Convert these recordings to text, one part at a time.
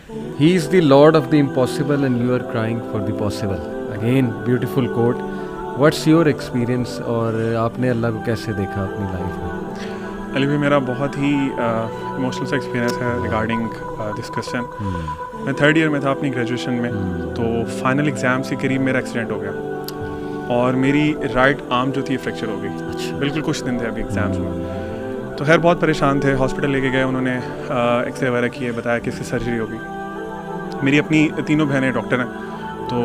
He is the Lord of the impossible and you are crying for the possible. Again, beautiful quote. What's your experience اور آپ نے اللہ کو کیسے دیکھا اپنی لائف میں؟ علی بھائی میرا بہت ہی ایموشنل سا ایکسپیرینس ہے ریگارڈنگ دس کویسچن. میں 3rd ایئر میں تھا اپنی گریجویشن میں, تو فائنل ایگزامس کے قریب میرا ایکسیڈنٹ ہو گیا اور میری رائٹ آرم جو تھی فریکچر ہو گئی. بالکل کچھ دن تھے ابھی ایگزامس میں, تو خیر بہت پریشان تھے. ہاسپٹل لے کے گئے, انہوں نے ایکس رے وغیرہ کیے, بتایا کہ اس کی سرجری ہوگی. میری اپنی 3 بہنیں ڈاکٹر ہیں, تو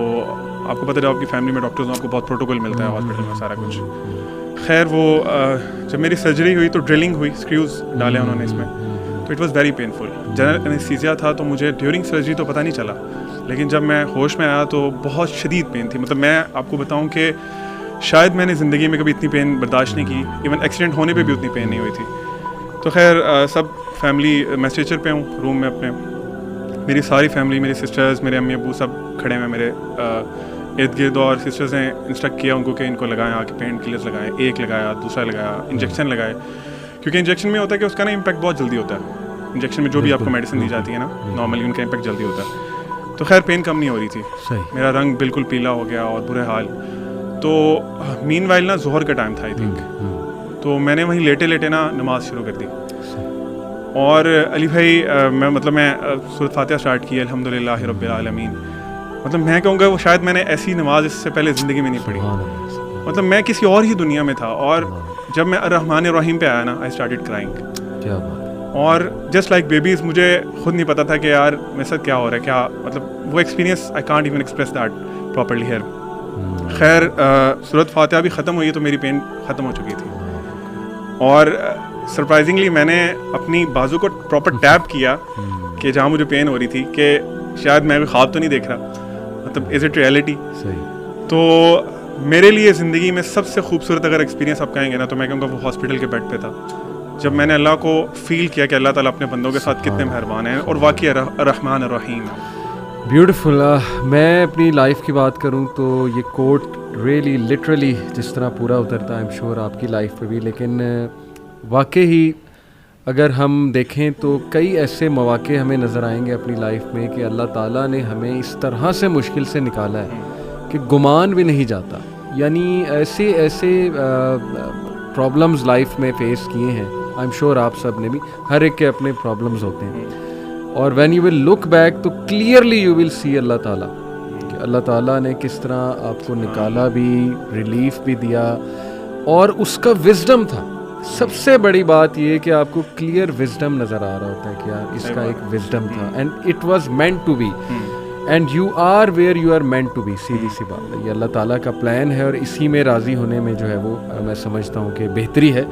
آپ کو پتہ جب آپ کی فیملی میں ڈاکٹرز ہوں آپ کو بہت پروٹوکول ملتا ہے ہاسپٹل میں سارا کچھ. خیر وہ جب میری سرجری ہوئی تو ڈرلنگ ہوئی, اسکریوز ڈالے انہوں نے اس میں, تو it was very painful. General anaesthesia تھا تو مجھے ڈیورنگ سرجری تو پتہ نہیں چلا, لیکن جب میں ہوش میں آیا تو بہت شدید پین تھی. مطلب میں آپ کو بتاؤں کہ شاید میں نے زندگی میں کبھی اتنی پین برداشت نہیں کی, ایون ایکسیڈنٹ ہونے پہ بھی اتنی پین نہیں ہوئی تھی. تو خیر سب فیملی, میں اسٹریچر پہ ہوں روم میں اپنے, میری ساری فیملی, میری سسٹرز, میرے امی ابو سب کھڑے ہیں میرے ارد گرد, اور سسٹرز نے انسٹرکٹ کیا ان کو کہ ان کو لگائیں, آ کے پین کلرز لگائیں. ایک لگایا, دوسرا لگایا, انجیکشن لگائے, کیونکہ انجیکشن میں ہوتا ہے کہ اس کا نا امپیکٹ بہت جلدی ہوتا ہے. انجیکشن میں جو بھی آپ کو میڈیسن دی جاتی ہے نا نارملی ان کا امپیکٹ جلدی ہوتا ہے. تو خیر پین کم نہیں ہو رہی تھی, میرا رنگ بالکل پیلا ہو گیا اور برے حال. تو مین وائل نا ظہر کا ٹائم تھا آئی تھنک, تو میں نے وہیں لیٹے لیٹے نا نماز شروع کر دی. اور علی بھائی میں سورۃ فاتحہ اسٹارٹ کی, الحمدللہ رب العالمین. مطلب میں کہوں گا وہ شاید میں نے ایسی نماز اس سے پہلے زندگی میں نہیں پڑھی. مطلب میں کسی اور ہی دنیا میں تھا, اور جب میں الرحمن الرحیم پہ آیا نا آئی اسٹارٹڈ کرائنگ. اور جسٹ لائک بیبیز, مجھے خود نہیں پتا تھا کہ یار میرے ساتھ کیا ہو رہا ہے, کیا مطلب وہ experience I can't even express that properly here. خیر سورۃ فاتحہ بھی ختم ہوئی تو میری پین ختم ہو چکی تھی, اور سرپرائزنگلی میں نے اپنی بازو کو پراپر ٹیپ کیا کہ جہاں مجھے پین ہو رہی تھی, کہ شاید میں بھی خواب تو نہیں دیکھ رہا, مطلب از اٹ ریئلٹی. تو میرے لیے زندگی میں سب سے خوبصورت اگر ایکسپیرینس آپ کہیں گے نا تو میں کہوں گا وہ ہاسپٹل کے بیڈ پہ تھا, جب میں نے اللہ کو فیل کیا کہ اللہ تعالیٰ اپنے بندوں کے ساتھ کتنے مہربان ہیں اور واقعی الرحمن الرحیم ہے. بیوٹیفل. میں اپنی لائف کی بات کروں تو یہ کوٹ ریئلی لٹرلی جس طرح پورا اترتا ہے, آئی ایم شیور آپ کی لائف پہ بھی. لیکن واقعی اگر ہم دیکھیں تو کئی ایسے مواقع ہمیں نظر آئیں گے اپنی لائف میں کہ اللہ تعالیٰ نے ہمیں اس طرح سے مشکل سے نکالا ہے کہ گمان بھی نہیں جاتا. یعنی ایسے پرابلمز لائف میں فیس کیے ہیں, آئی ایم شیور آپ سب نے بھی, ہر ایک کے اپنے پرابلمز ہوتے ہیں. اور when you will look back تو کلیئرلی یو ول سی اللہ تعالیٰ کہ اللہ تعالیٰ نے کس طرح آپ کو نکالا بھی, ریلیف بھی دیا, اور اس کا وزڈم تھا. سب سے بڑی بات یہ کہ آپ کو کلیئر وزڈم نظر آ رہا ہوتا ہے کہ یار اس کا ایک وزڈم تھا, and it was meant to be, and you are where you are meant to be. سیدھی سی بات ہے, یہ اللہ تعالیٰ کا پلان ہے, اور اسی میں راضی ہونے میں جو ہے وہ میں سمجھتا ہوں کہ بہتری ہے.